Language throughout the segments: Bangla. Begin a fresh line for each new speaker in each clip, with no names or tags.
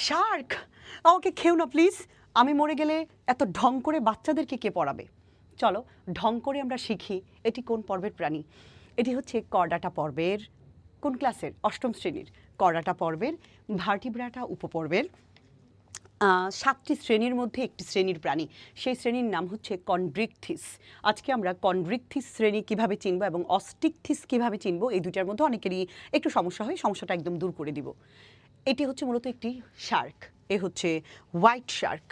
শার্ক, আমাকে খেও না প্লিজ। আমি মরে গেলে এত ঢং করে বাচ্চাদেরকে কে পড়াবে? চলো ঢং করে আমরা শিখি এটি কোন পর্বের প্রাণী। এটি হচ্ছে কর্ডাটা পর্বের কোন ক্লাসের? অষ্টম শ্রেণীর কর্ডাটা পর্বের ভার্টিব্রাটা উপপর্বের 7টি শ্রেণীর মধ্যে একটি শ্রেণীর প্রাণী। সেই শ্রেণীর নাম হচ্ছে কন্ড্রিকথিস। আজকে আমরা কন্ড্রিকথিস শ্রেণী কিভাবে চিনব এবং অস্টিকথিস কিভাবে চিনব, এই দুটার মধ্যে অনেকেরই একটু সমস্যা হয়, সমস্যাটা একদম দূর করে দিব। এটি হচ্ছে মূলত একটি শার্ক, এ হচ্ছে হোয়াইট শার্ক।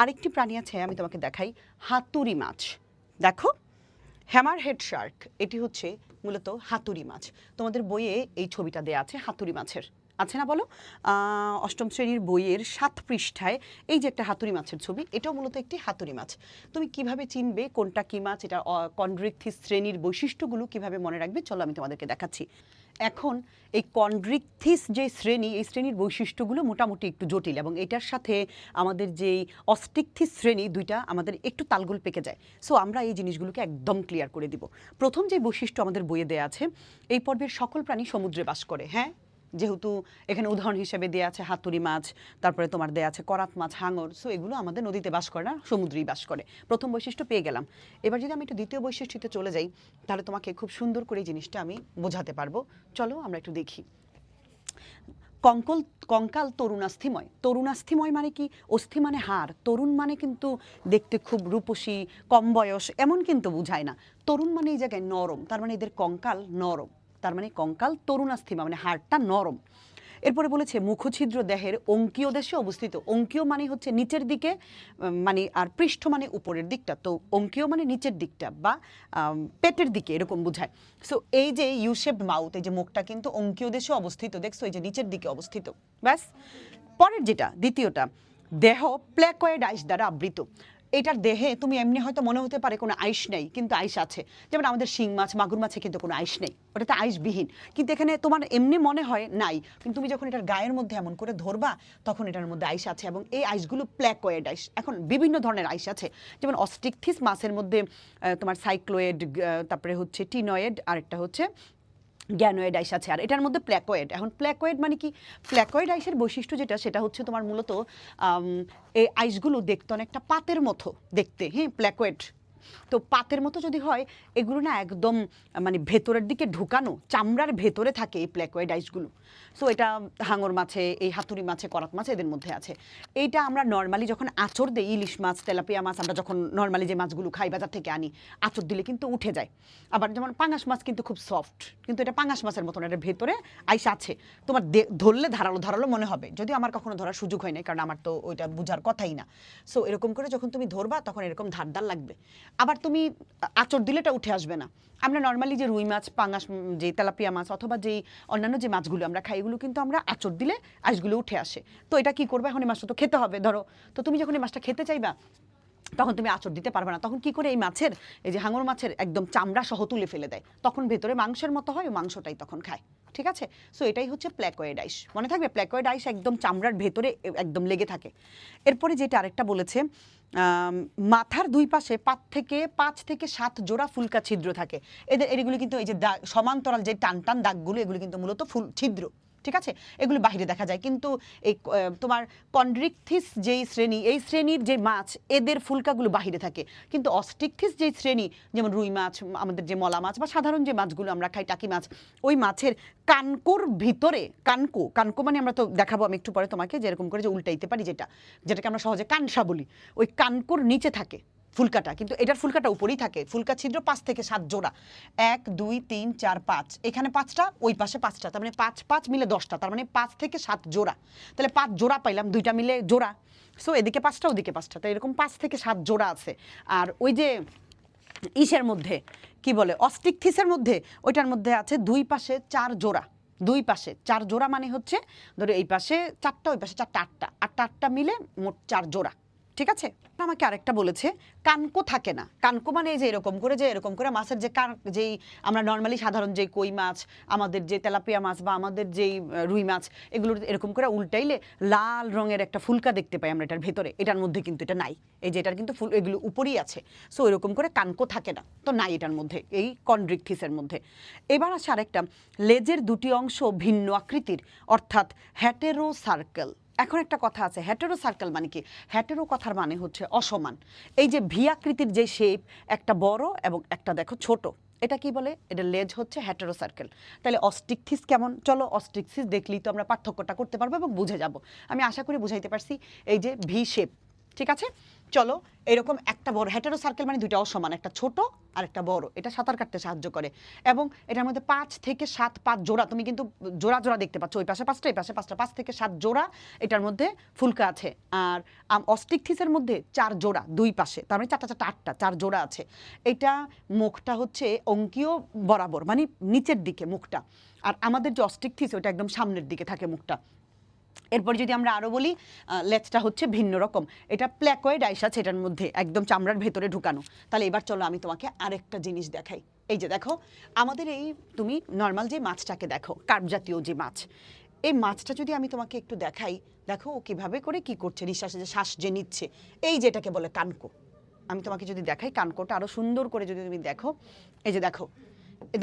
আরেকটি প্রাণী আছে, আমি তোমাকে দেখাই, হাতুড়ি মাছ। দেখো, হ্যামারহেড শার্ক, এটি হচ্ছে মূলত হাতুড়ি মাছ। তোমাদের বইয়ে এই ছবিটা দেয়া আছে হাতুড়ি মাছের, আছে না বলো? অষ্টম শ্রেণীর বইয়ের 7 পৃষ্ঠায় এই যে একটা হাতুড়ি মাছের ছবি, এটাও মূলত একটি হাতুড়ি মাছ। তুমি কিভাবে চিনবে কোনটা কি মাছ, এটা কন্ড্রিকথিস শ্রেণীর বৈশিষ্ট্যগুলো কিভাবে মনে রাখবে, চলো আমি তোমাদেরকে দেখাচ্ছি। এখন এই কন্ড্রিকথিস যে শ্রেণী, এই শ্রেণীর বৈশিষ্ট্যগুলো মোটামুটি একটু জটিল, এবং এটার সাথে আমাদের যেই অস্টিকথিস শ্রেণী, দুইটা আমাদের একটু তালগোল পেকে যায়। সো আমরা এই জিনিসগুলোকে একদম ক্লিয়ার করে দিব। প্রথম যে বৈশিষ্ট্য আমাদের বইয়ে দেয়া আছে, এই পর্বের সকল প্রাণী সমুদ্রে বাস করে। হ্যাঁ, যেহেতু এখানে উদাহরণ হিসেবে দেয়া আছে হাতুড়ি মাছ, তারপরে তোমার দেয়া আছে করাত মাছ, হাঙর, সো এগুলো আমাদের নদীতে বাস করে না, সমুদ্রেই বাস করে। প্রথম বৈশিষ্ট্য পেয়ে গেলাম। এবার যদি আমি একটু দ্বিতীয় বৈশিষ্ট্যতে চলে যাই, তাহলে তোমাকে খুব সুন্দর করে এই জিনিসটা আমি বোঝাতে পারবো। চলো আমরা একটু দেখি। কঙ্কাল তরুণাস্থিময়। তরুণাস্থিময় মানে কি? অস্থি মানে হাড়, তরুণ মানে কিন্তু দেখতে খুব রূপসী, কম বয়স এমন কিন্তু বোঝায় না। তরুণ মানে এই জায়গায় নরম, তার মানে এদের কঙ্কাল নরম, তার মানে কঙ্কাল তরুণাস্থিমা মানে হাড়টা নরম। এরপরে বলেছে মুখছিদ্র দেহের অঙ্কীয় দেশে অবস্থিত। অঙ্কীয় মানে হচ্ছে নিচের দিকে, মানে আর পৃষ্ঠ মানে উপরের দিকটা, তো অঙ্কীয় মানে নিচের দিকটা বা পেটের দিকে এরকম বোঝায়। সো এই যে ইউশেপড মাউথ, এই যে মুখটা কিন্তু অঙ্কীয় দেশে অবস্থিত, দেখছো এই যে নিচের দিকে অবস্থিত। ব্যাস। পরের যেটা দ্বিতীয়টা, দেহ প্ল্যাকয়েড আইস দ্বারা আবৃত। এটার দেহে তুমি এমনি হয়তো মনে হতে পারে কোনো আইস নেই, কিন্তু আইস আছে। যেমন আমাদের শিং মাছ, মাগুর মাছে কিন্তু কোনো আইস নেই, ওটাতে আইসবিহীন। কিন্তু এখানে তোমার এমনি মনে হয় নাই, কিন্তু তুমি যখন এটার গায়ের মধ্যে এমন করে ধরবা, তখন এটার মধ্যে আইস আছে, এবং এই আইসগুলো প্ল্যাকয়েড আইস। এখন বিভিন্ন ধরনের আইস আছে, যেমন অস্টিকথিস মাছের মধ্যে তোমার সাইক্লোয়েড, তারপরে হচ্ছে টিনয়েড, আরেকটা হচ্ছে গ্যানোয়েড আইস আছে, আর এটার মধ্যে প্ল্যাকয়েড। এখন প্ল্যাকয়েড মানে কি? প্ল্যাকয়েড আইসের বৈশিষ্ট্য যেটা, সেটা হচ্ছে তোমার মূলত এই আইসগুলো দেখতে অনেকটা পাতের মতো দেখতে। হ্যাঁ, প্ল্যাকয়েড তো পাতের মতো যদি হয়, এগুলো না একদম মানে ভেতরের দিকে ঢুকানো, চামড়ার ভেতরে থাকে এই প্ল্যাকয়েড আইসগুলো। সো এটা হাঙর মাছে, এই হাতুড়ি মাছে, করাত মাছে, এদের মধ্যে আছে। এইটা আমরা নর্মালি যখন আঁচড় দিই, ইলিশ মাছ, তেলাপিয়া মাছ, আমরা যখন নর্মালি যে মাছগুলো খাই বাজার থেকে আনি, আঁচড় দিলে কিন্তু উঠে যায়। আবার যেমন পাঙাশ মাছ কিন্তু খুব সফট, কিন্তু এটা পাঙাশ মাছের মতন, এটার ভেতরে আইস আছে। তোমার ধরলে ধারালো ধারালো মনে হবে, যদিও আমার কখনো ধরার সুযোগ হয় না, কারণ আমার তো ওইটা বোঝার কথাই না। সো এরকম করে যখন তুমি ধরবা, তখন এরকম ধারদার লাগবে। আবার তুমি আঁচড় দিলে এটা উঠে আসবে না। আমরা নর্মালি যে রুই মাছ, পাঙাশ, যে তেলাপিয়া মাছ, অথবা যেই অন্যান্য যে মাছগুলো আমরা খাই, এগুলো কিন্তু আমরা আঁচড় দিলে আইসগুলো উঠে আসে। তো এটা কি করবে? এখন এই মাছটা তো খেতে হবে, ধরো। তো তুমি যখন এই মাছটা খেতে চাইবা, তখন তুমি আঁচড় দিতে পারবে না। তখন কি করে? এই মাছের, এই যে হাঙর মাছের একদম চামড়া সহ তুলে ফেলে দেয়, তখন ভেতরে মাংসের মতো হয়, ওই মাংসটাই তখন খায়। ঠিক আছে? সো এটাই হচ্ছে প্ল্যাকয়েড আইস। মনে থাকবে, প্ল্যাকয়েড আইস একদম চামড়ার ভেতরে একদম লেগে থাকে। এরপরে যেটা আরেকটা বলেছে, মাথার দুই পাশে 5 থেকে 7 জোড়া ফুলকা ছিদ্র থাকে। এগুলো কিন্তু এই যে সমান্তরাল যে টান টান দাগগুলো, এগুলো কিন্তু মূলত ফুল ছিদ্র। ঠিক আছে? এগুলো বাহিরে দেখা যায়, কিন্তু এই তোমার কন্ড্রিকথিস যেই শ্রেণী, এই শ্রেণীর যে মাছ, এদের ফুলকাগুলো বাহিরে থাকে। কিন্তু অস্টিকথিস যেই শ্রেণী, যেমন রুই মাছ, আমাদের যে মলা মাছ বা সাধারণ যে মাছগুলো আমরা খাই, টাকি মাছ, ওই মাছের কানকোর ভিতরে, কানকো মানে আমরা তো দেখাবো আমি একটু পরে তোমাকে, যেরকম করে যে উল্টাইতে পারি, যেটাকে আমরা সহজে কানসা বলি, ওই কানকোর নিচে থাকে ফুলকাটা, কিন্তু এটার ফুলকাটা উপরেই থাকে। ফুলকা ছিদ্র 5 থেকে 7 জোড়া, 1 2 3 4 5, এখানে 5টা, ওই পাশে 5টা, তার মানে 5 5 মিলে 10টা, তার মানে 5 থেকে 7 জোড়া। তাহলে 5 জোড়া পাইলাম, 2টা মিলে জোড়া। সো এদিকে 5টা, ওদিকে 5টা, তো এরকম 5 থেকে 7 জোড়া আছে। আর ওই যে ইসের মধ্যে কি বলে, অস্টিকথিসের মধ্যে, ওইটার মধ্যে আছে 2 পাশে 4 জোড়া। 2 পাশে 4 জোড়া মানে হচ্ছে, ধরো এই পাশে 4টা, ওই পাশে 4টা, 8টা, 8টা মিলে মোট 4 জোড়া। ঠিক আছে? আমাকে আরেকটা বলেছে, কানকো থাকে না। কানকো মানে এই যে এরকম করে, যে এরকম করে মাছের যে যেই আমরা নর্মালি সাধারণ যে কই মাছ, আমাদের যে তেলাপিয়া মাছ বা আমাদের যেই রুই মাছ, এগুলোর এরকম করে উল্টাইলে লাল রঙের একটা ফুলকা দেখতে পাই আমরা এটার ভেতরে। এটার মধ্যে কিন্তু এটা নাই, এই যে এটার কিন্তু এগুলো উপরেই আছে। সো এরকম করে কানকো থাকে না, তো নাই এটার মধ্যে, এই কন্ড্রিকথিসের মধ্যে। এবার আছে আরেকটা, লেজের দুটি অংশ ভিন্ন আকৃতির, অর্থাৎ হ্যাটেরো সার্কেল। এখন একটা কথা আছে, হ্যাটেরো সার্কেল মানে কি? হ্যাটেরো কথার মানে হচ্ছে অসমান। এই যে ভি আকৃতির যে শেপ, একটা বড় এবং একটা দেখো ছোট, এটা কি বলে? এটা লেজ হচ্ছে হ্যাটেরো সার্কেল। তাহলে অস্টিকথিস কেমন? চলো অস্টিকথিস দেখলেই তো আমরা পার্থক্যটা করতে পারবো এবং বুঝে যাব। আমি আশা করি বুঝাইতে পারছি। এই যে ভি শেপ, ঠিক আছে? চলো এরকম একটা বড় হ্যাটেরো সার্কেল মানে দুইটা অসমান, একটা ছোট আর একটা বড়, এটা সাঁতার কাটতে সাহায্য করে। এবং এটার মধ্যে 5 থেকে 7 5 জোড়া, তুমি কিন্তু জোড়া জোড়া দেখতে পাচ্ছ, ওই পাশে 5টা এই পাশে 5টা, 5 থেকে 7 জোড়া এটার মধ্যে ফুলকা আছে। আর অস্টিকথিসের মধ্যে 4 জোড়া দুই পাশে, তার মানে 4টা 4টা 8টা 4 জোড়া আছে। এটা মুখটা হচ্ছে অঙ্কীয় বরাবর, মানে নিচের দিকে মুখটা। আর আমাদের যে অস্টিকথিস ওটা একদম সামনের দিকে থাকে মুখটা। এরপর যদি আমরা আরো বলি, লেজটা হচ্ছে ভিন্ন রকম, এটা প্ল্যাকয়েড আইস আছে এটার মধ্যে, একদম চামড়ার ভেতরে ঢুকানো। তাহলে এবার চলো আমি তোমাকে আরেকটা জিনিস দেখাই। এই যে দেখো, আমাদের এই তুমি নর্মাল যে মাছটাকে দেখো, কার্প জাতীয় যে মাছ, এই মাছটা যদি আমি তোমাকে একটু দেখাই, দেখো ও কিভাবে করে কি করছে, নিঃশ্বাসে যে শ্বাস যে নিচ্ছে, এই যেটাকে বলে কানকো। আমি তোমাকে যদি দেখাই কানকোটা আরো সুন্দর করে যদি তুমি দেখো, এই যে দেখো,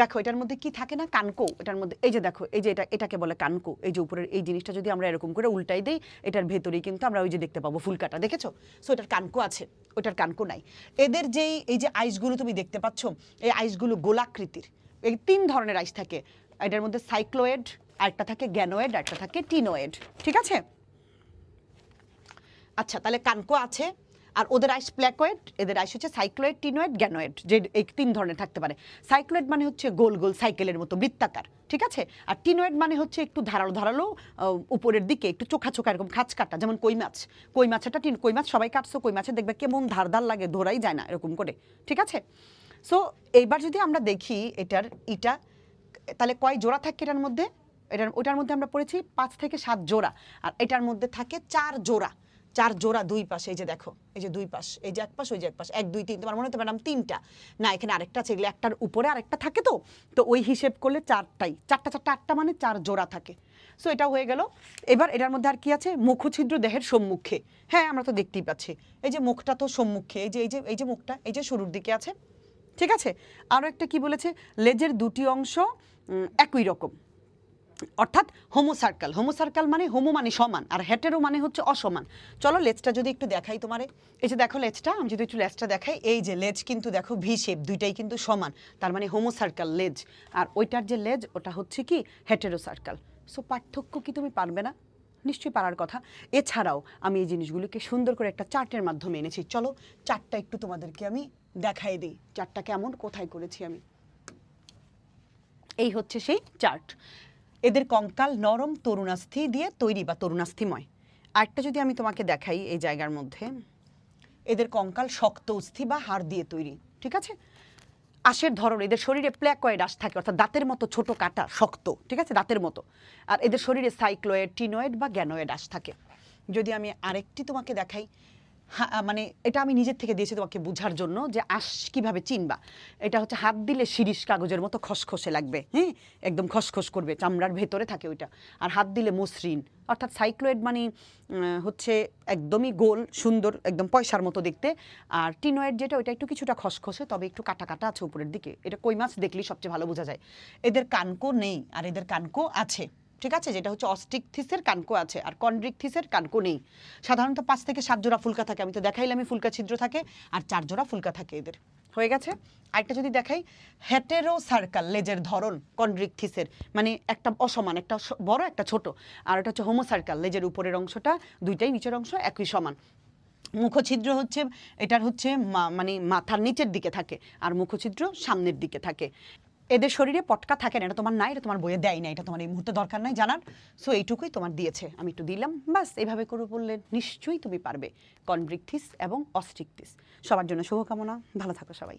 দেখো এটার মধ্যে কি থাকে না, কানকো। এটার মধ্যে এই যে দেখো, এই যে এটাকে বলে কানকো। এই যে উপরের এই জিনিসটা যদি আমরা এরকম করে উল্টাই দেই, এটার ভেতরেই কিন্তু আমরা ওই যে দেখতে পাবো ফুলকাটা, দেখেছো? সো এটার কানকো আছে, ওটার কানকো নাই। এদের যেই এই যে আইসগুলো তুমি দেখতে পাচ্ছ, এই আইসগুলো গোলাকৃতির। এই 3 ধরনের আইস থাকে এটার মধ্যে, সাইক্লোয়েড, আরেকটা থাকে গ্যানোয়েড, আরেকটা থাকে টিনোয়েড, ঠিক আছে? আচ্ছা, তাহলে কানকো আছে। আর ওদের আইস প্ল্যাকয়েড, এদের আইস হচ্ছে সাইক্লোয়েড, টিনোয়েড, গ্যানোয়েড, যে এই 3 ধরনের থাকতে পারে। সাইক্লোয়েড মানে হচ্ছে গোল গোল সাইকেলের মতো বৃত্তাকার, ঠিক আছে? আর টিনোয়েড মানে হচ্ছে একটু ধারালো ধারালো, উপরের দিকে একটু চোখা চোখা এরকম খাঁচ কাটা, যেমন কই মাছ। কই মাছটা কই মাছ সবাই কাটছো, কই মাছের দেখবে কেমন ধার ধার লাগে, ধরাই যায় না এরকম করে, ঠিক আছে? সো এইবার যদি আমরা দেখি এটার ইটা, তাহলে কয় জোড়া থাকে এটার মধ্যে? ওটার মধ্যে আমরা পড়েছি 5 থেকে 7 জোড়া, আর এটার মধ্যে থাকে 4 জোড়া। 4 জোড়া দুই পাশে, এই যে দেখো, এই যে দুই পাশ, এই যে এক পাশ, ওই যে এক পাশ, 1 2 3, তোমার মনে হতে ম্যাডাম 3টা, না এখানে আরেকটা আছে, এগুলো একটার উপরে আরেকটা থাকে, তো ওই হিসেব করলে 4টাই, 4টা 4টা 8টা মানে 4 জোড়া থাকে। সো এটা হয়ে গেল। এবার এটার মধ্যে আর কি আছে? মুখছিদ্র দেহের সম্মুখে। হ্যাঁ, আমরা তো দেখতেই পাচ্ছি, এই যে মুখটা তো সম্মুখে, এই যে মুখটা এই যে শুরুর দিকে আছে, ঠিক আছে? আরও একটা কি বলেছে, লেজের 2টি অংশ একই রকম, অর্থাৎ হোমোসার্কেল। হোমোসার্কেল মানে হোমো মানে সমান, আর হেটেরো মানে হচ্ছে অসমান। চলো লেজটা যদি একটু দেখাই তোমারে, এই যে দেখো লেজটা, আমি যদি একটু লেজটা দেখাই, এই যে লেজ কিন্তু দেখো ভি শেপ, দুইটাই কিন্তু সমান, তার মানে হোমোসার্কেল লেজ। আর ওইটার যে লেজ ওটা হচ্ছে কি হেটেরো সার্কেল। সো পার্থক্য কি তুমি পারবে না? নিশ্চয়ই পারার কথা। এছাড়াও আমি এই জিনিসগুলোকে সুন্দর করে একটা চার্টের মাধ্যমে এনেছি। চলো চার্টটা একটু তোমাদেরকে আমি দেখাই দিই, চার্টটা কেমন, কোথায় করেছি আমি। এই হচ্ছে সেই চার্ট। এদের কঙ্কাল নরম তরুণাস্থি দিয়ে তৈরি বা তরুণাস্থিময়। আরেকটা যদি আমি তোমাকে দেখাই এই জায়গার মধ্যে, এদের কঙ্কাল শক্ত অস্থি বা হাড় দিয়ে তৈরি, ঠিক আছে? আঁশের ধরন, এদের শরীরে প্ল্যাকয়েড আঁশ থাকে, অর্থাৎ দাঁতের মতো ছোট কাটা, শক্ত, ঠিক আছে, দাঁতের মতো। আর এদের শরীরে সাইক্লোয়েড, টিনোয়েড বা গ্যানোয়েড আঁশ থাকে। যদি আমি আরেকটি তোমাকে দেখাই, মানে এটা আমি নিজের থেকে দিয়েছি তোমাকে বোঝার জন্য যে আঁশ কিভাবে চিনবা। এটা হচ্ছে হাত দিলে শিরিষ কাগজের মতো খসখসে লাগবে, হ্যাঁ, একদম খসখস করবে, চামড়ার ভেতরে থাকে ওইটা। আর হাত দিলে মসৃণ, অর্থাৎ সাইক্লোয়েড মানে হচ্ছে একদমই গোল সুন্দর, একদম পয়সার মতো দেখতে। আর টিনোয়েড যেটা, ওইটা একটু কিছুটা খসখসে, তবে একটু কাটা কাটা আছে উপরের দিকে। এটা কই মাছ দেখলেই সবচেয়ে ভালো বোঝা যায়। এদের কানকো নেই, আর এদের কানকো আছে, ঠিক আছে? যেটা হচ্ছে অস্টিকথিসের কানকো আছে, আর কন্ড্রিকথিসের কানকো নেই। সাধারণত 5 থেকে 7 জোড়া ফুলকা থাকে, আমি তো দেখাইলামই ফুলকা ছিদ্র থাকে, আর 4 জোড়া ফুলকা থাকে এদের। হয়ে গেছে। আরেকটা যদি দেখাই, হেটেরো সার্কেল লেজের ধরন কন্ড্রিকথিসের, মানে একটা অসমান, একটা বড় একটা ছোট। আর এটা হচ্ছে হোমো সার্কেল, লেজের উপরের অংশটা দুইটাই, নিচের অংশ একই সমান। মুখছিদ্র হচ্ছে এটার হচ্ছে মানে মাথার নিচের দিকে থাকে, আর মুখছিদ্র সামনের দিকে থাকে। এদের শরীরে পটকা থাকে না, এটা তোমার নাই, এটা তোমার বইয়ে দেয় না, এটা তোমার এই মুহূর্তে দরকার নাই জানার। সো এইটুকুই তোমার দিয়েছে, আমি একটু দিলাম, বাস। এইভাবে করে বললে নিশ্চয়ই তুমি পারবে কন্ড্রিকথিস এবং অস্টিকথিস। সবার জন্য শুভকামনা, ভালো থাকো সবাই।